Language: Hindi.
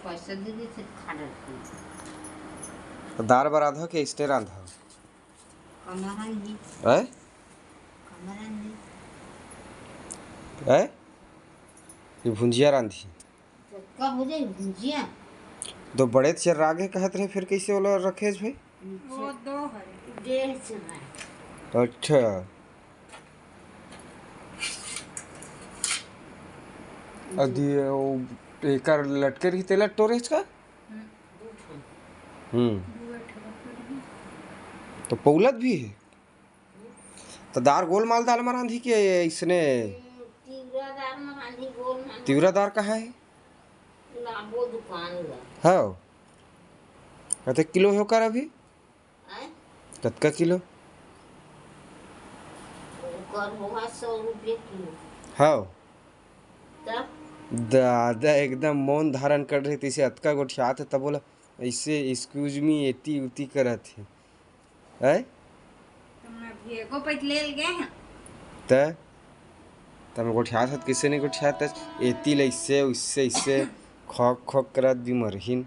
पैसा दे दी से खा डालती तो दाल बराधा के स्टे रांधा कमरान जी है कमरान जी है ये भुंजिया रांधी तो कब हो जाए भुजिया दो बड़े चर रागे कहत रहे फिर कैसे वाला रखे भाई वो 2 है 1.5 है अच्छा अदी वो एकर लटके रही तेला स्टोरेज का तो पौलत भी है तो दार गोल माल दाल में रांधी के इसने तीव्रदार में रांधी गोल में तीव्रदार कहाँ है लाबो दुकान ला हाँ कते किलो हो कर अभी हैं कतका किलो कर होगा 100 रुपये किलो हाँ तब दादा एकदम मौन धारण कर रहे थे इसे अतका गोठियात है तब बोला ऐसे एक्सक्यूज मी एती उती करत है हैं तुमने भी एको पैट ले गए हैं त तब गोठियात है किसे ने गोठियात एती ले इससे उससे इससे खॉक खॉक करत भी मरहिन